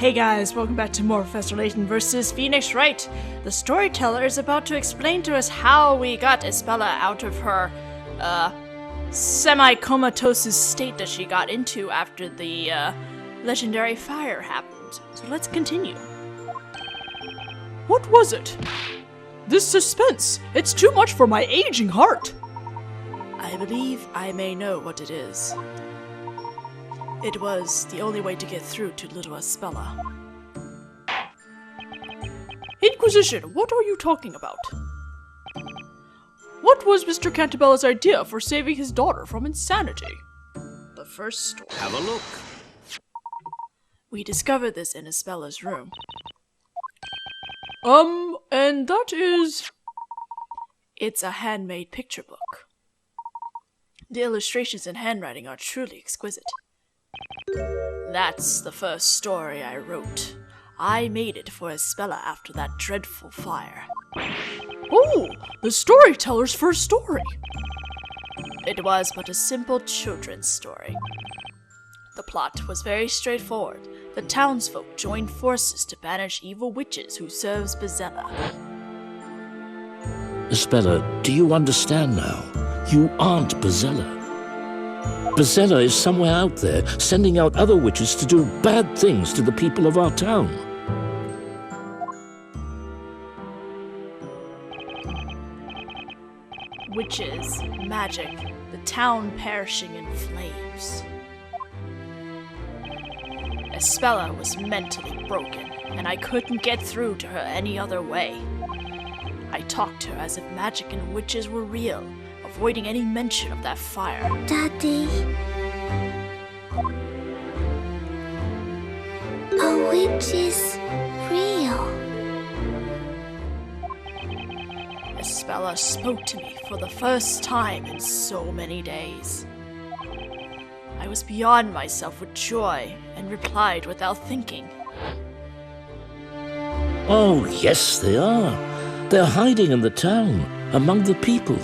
Hey guys, welcome back to more Professor Layton vs. Phoenix Wright. The storyteller is about to explain to us how we got Isabella out of her, semi-comatose state that she got into after the, legendary fire happened. So let's continue. What was it? This suspense! It's too much for my aging heart! I believe I may know what it is. It was the only way to get through to little Isabella. Inquisition, what are you talking about? What was Mr. Cantabella's idea for saving his daughter from insanity? The first story. Have a look. We discovered this in Isabella's room. And that is... It's a handmade picture book. The illustrations and handwriting are truly exquisite. That's the first story I wrote. I made it for Isabella after that dreadful fire. Oh, the storyteller's first story! It was but a simple children's story. The plot was very straightforward. The townsfolk joined forces to banish evil witches who serves Bezella. Isabella, do you understand now? You aren't Bezella. Bezella is somewhere out there, sending out other witches to do bad things to the people of our town. Witches, magic, the town perishing in flames. Isabella was mentally broken, and I couldn't get through to her any other way. I talked to her as if magic and witches were real, avoiding any mention of that fire. Daddy. A witch is real. Isabella spoke to me for the first time in so many days. I was beyond myself with joy and replied without thinking. Oh, yes, they are. They're hiding in the town, among the people.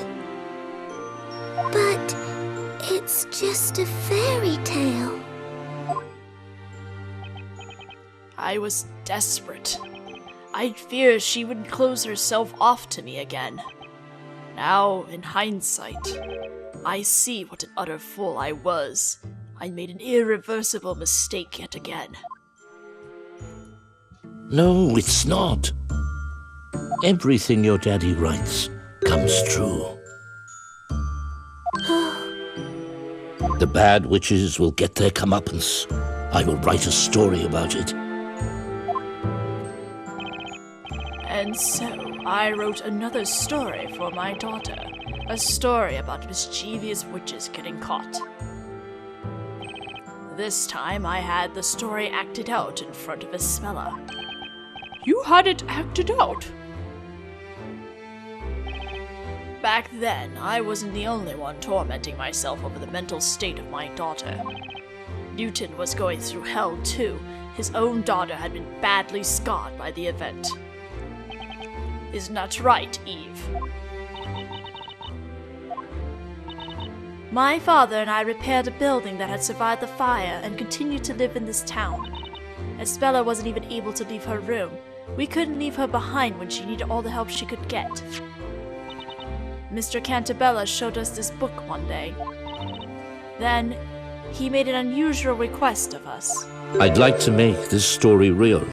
But it's just a fairy tale. I was desperate. I feared she would close herself off to me again. Now, in hindsight, I see what an utter fool I was. I made an irreversible mistake yet again. No, it's not. Everything your daddy writes comes true. The bad witches will get their comeuppance. I will write a story about it. And so, I wrote another story for my daughter. A story about mischievous witches getting caught. This time, I had the story acted out in front of Isabella. You had it acted out? Back then, I wasn't the only one tormenting myself over the mental state of my daughter. Newton was going through hell too. His own daughter had been badly scarred by the event. Isn't that right, Eve? My father and I repaired a building that had survived the fire and continued to live in this town. Isabella wasn't even able to leave her room. We couldn't leave her behind when she needed all the help she could get. Mr. Cantabella showed us this book one day. Then, he made an unusual request of us. I'd like to make this story real.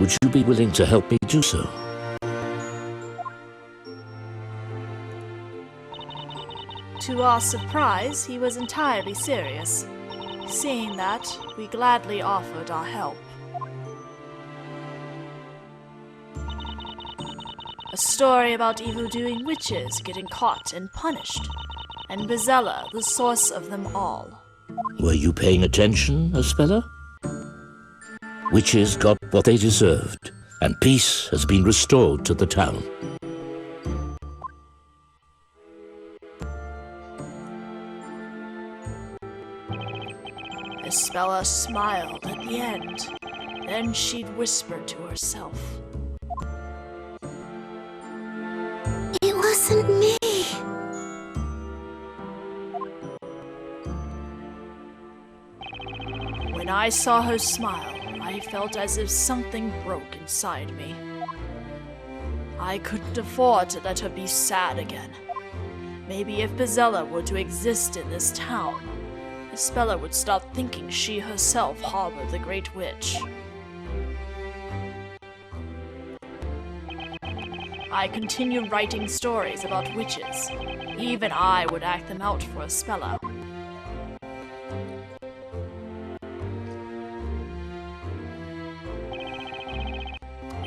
Would you be willing to help me do so? To our surprise, he was entirely serious. Seeing that, we gladly offered our help. A story about evil-doing witches getting caught and punished, and Bezella, the source of them all. Were you paying attention, Isabella? Witches got what they deserved, and peace has been restored to the town. Isabella smiled at the end. Then she'd whispered to herself. It wasn't me. When I saw her smile, I felt as if something broke inside me. I couldn't afford to let her be sad again. Maybe if Bezella were to exist in this town, Espella would stop thinking she herself harbored the Great Witch. I continued writing stories about witches. Even I would act them out for Espella.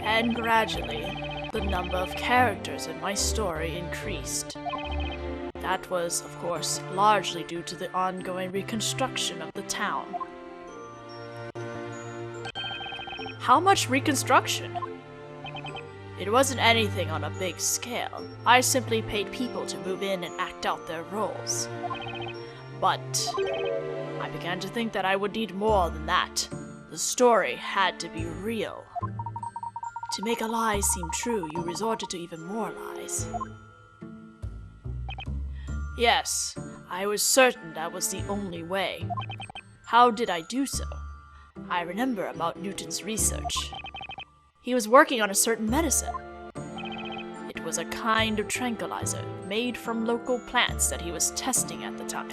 And gradually, the number of characters in my story increased. That was, of course, largely due to the ongoing reconstruction of the town. How much reconstruction? It wasn't anything on a big scale. I simply paid people to move in and act out their roles. But I began to think that I would need more than that. The story had to be real. To make a lie seem true, you resorted to even more lies. Yes, I was certain that was the only way. How did I do so? I remember about Newton's research. He was working on a certain medicine. It was a kind of tranquilizer made from local plants that he was testing at the time.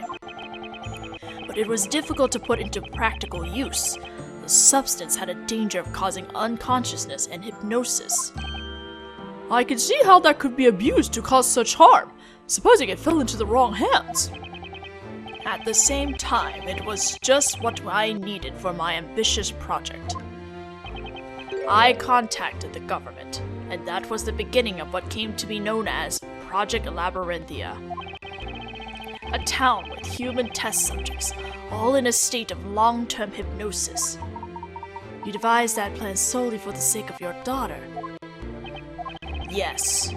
But it was difficult to put into practical use. The substance had a danger of causing unconsciousness and hypnosis. I can see how that could be abused to cause such harm, supposing it fell into the wrong hands. At the same time, it was just what I needed for my ambitious project. I contacted the government, and that was the beginning of what came to be known as Project Labyrinthia. A town with human test subjects, all in a state of long-term hypnosis. You devised that plan solely for the sake of your daughter. Yes.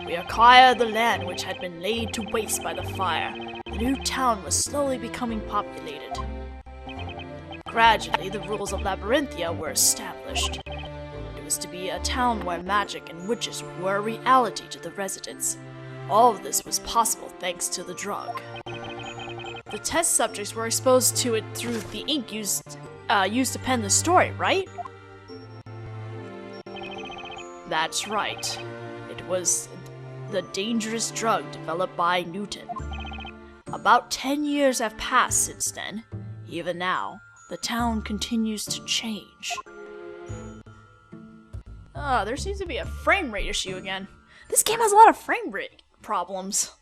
We acquired the land which had been laid to waste by the fire. The new town was slowly becoming populated. Gradually, the rules of Labyrinthia were established. It was to be a town where magic and witches were a reality to the residents. All of this was possible thanks to the drug. The test subjects were exposed to it through the ink used to pen the story, right? That's right. It was the dangerous drug developed by Newton. About 10 years have passed since then. Even now, the town continues to change. There seems to be a frame rate issue again. This game has a lot of frame rate problems.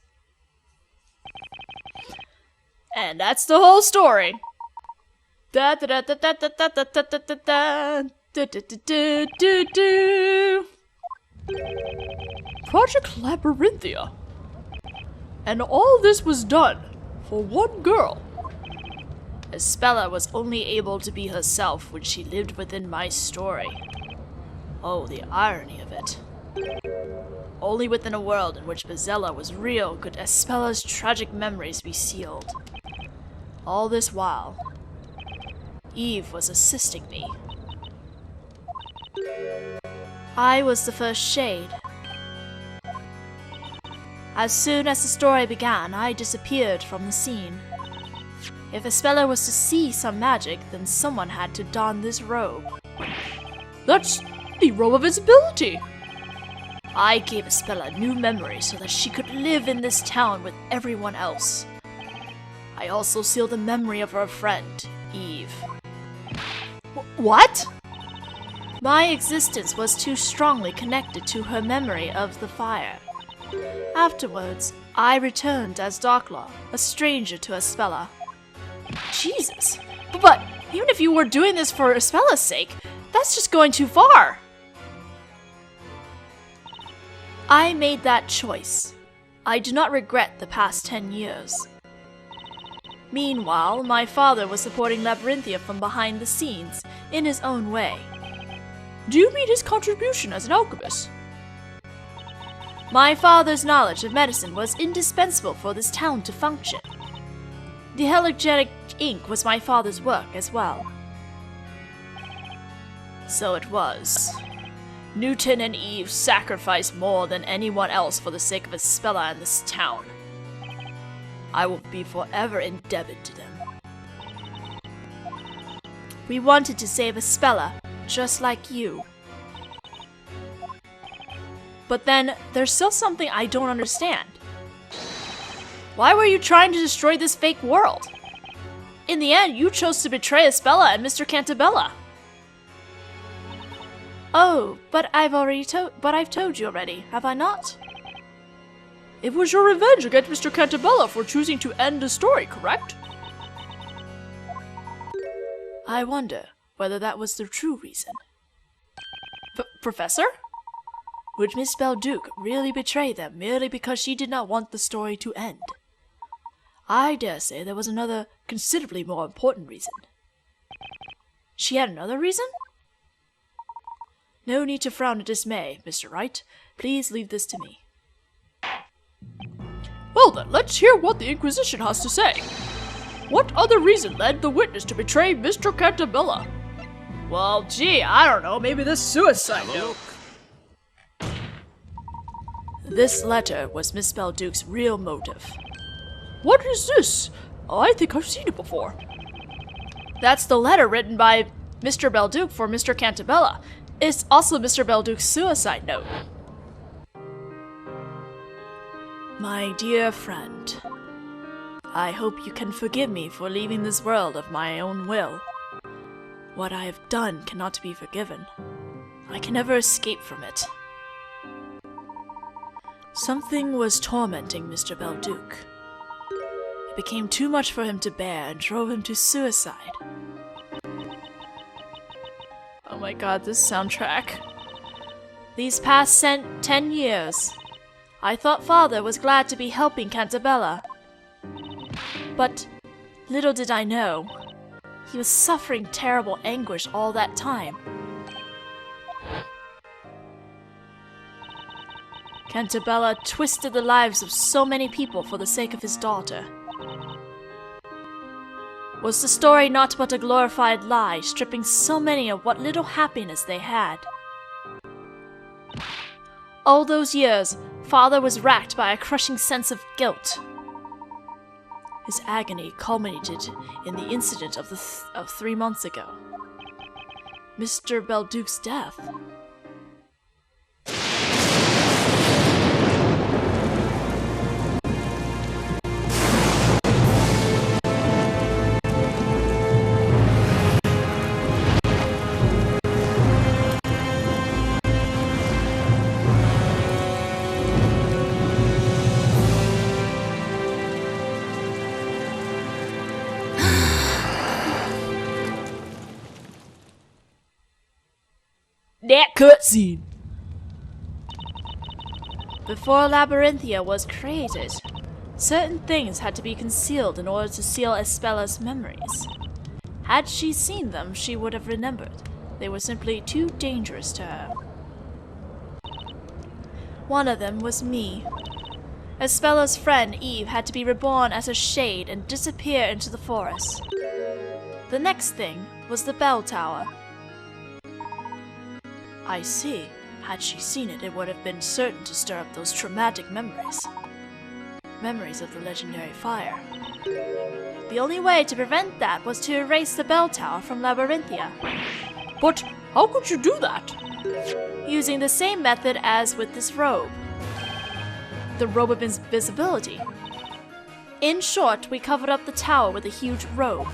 And that's the whole story. Da da da da da da da da da da da da da da da. Project Labyrinthia. And all this was done for one girl. Espella was only able to be herself when she lived within my story. Oh, the irony of it. Only within a world in which Bezella was real could Espella's tragic memories be sealed. All this while, Eve was assisting me. I was the first shade. As soon as the story began, I disappeared from the scene. If Espella was to see some magic, then someone had to don this robe. That's the robe of invisibility. I gave Espella new memories so that she could live in this town with everyone else. I also sealed the memory of her friend, Eve. What? My existence was too strongly connected to her memory of the fire. Afterwards, I returned as Darklaw, a stranger to Espella. Jesus. But even if you were doing this for Espella's sake, that's just going too far. I made that choice. I do not regret the past 10 years. Meanwhile, my father was supporting Labyrinthia from behind the scenes, in his own way. Do you mean his contribution as an alchemist? My father's knowledge of medicine was indispensable for this town to function. The halogenic ink was my father's work as well. So it was. Newton and Eve sacrificed more than anyone else for the sake of Espella and this town. I will be forever indebted to them. We wanted to save Espella, just like you. But then, there's still something I don't understand. Why were you trying to destroy this fake world? In the end, you chose to betray Espella and Mr. Cantabella. Oh, but I've told you already, have I not? It was your revenge against Mr. Cantabella for choosing to end the story, correct? I wonder whether that was the true reason. Professor? Would Miss Belduc really betray them merely because she did not want the story to end? I dare say there was another, considerably more important reason. She had another reason? No need to frown in dismay, Mr. Wright. Please leave this to me. Well then, let's hear what the Inquisition has to say. What other reason led the witness to betray Mr. Cantabella? Well, gee, I don't know, maybe this suicide note. This letter was Miss Belduc's real motive. What is this? I think I've seen it before. That's the letter written by Mr. Belduc for Mr. Cantabella. It's also Mr. Belduc's suicide note. My dear friend, I hope you can forgive me for leaving this world of my own will. What I have done cannot be forgiven. I can never escape from it. Something was tormenting Mr. Belduc. It became too much for him to bear and drove him to suicide. Oh my god, this soundtrack. These past 10 years, I thought Father was glad to be helping Cantabella. But little did I know, he was suffering terrible anguish all that time. Cantabella twisted the lives of so many people for the sake of his daughter. Was the story not but a glorified lie, stripping so many of what little happiness they had? All those years, Father was racked by a crushing sense of guilt. His agony culminated in the incident of 3 months ago. Mr. Belduc's death. That cutscene! Before Labyrinthia was created, certain things had to be concealed in order to seal Espella's memories. Had she seen them, she would have remembered. They were simply too dangerous to her. One of them was me. Espella's friend Eve had to be reborn as a shade and disappear into the forest. The next thing was the bell tower. I see. Had she seen it, it would have been certain to stir up those traumatic memories. Memories of the legendary fire. The only way to prevent that was to erase the bell tower from Labyrinthia. But how could you do that? Using the same method as with this robe. The robe of invisibility. In short, we covered up the tower with a huge robe.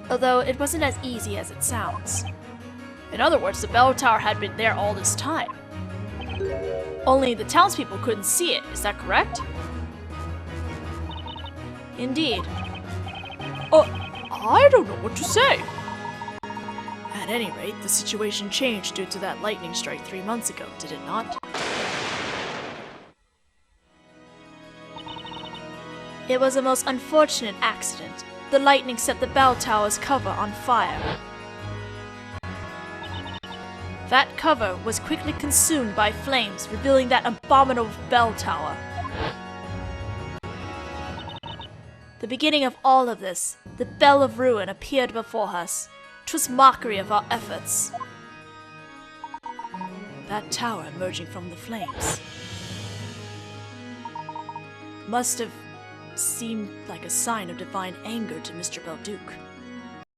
Although it wasn't as easy as it sounds. In other words, the bell tower had been there all this time. Only the townspeople couldn't see it, is that correct? Indeed. Oh, I don't know what to say. At any rate, the situation changed due to that lightning strike 3 months ago, did it not? It was a most unfortunate accident. The lightning set the bell tower's cover on fire. That cover was quickly consumed by flames, revealing that abominable bell tower. The beginning of all of this, the Bell of Ruin appeared before us. 'Twas mockery of our efforts. That tower emerging from the flames must have seemed like a sign of divine anger to Mr. Belduc.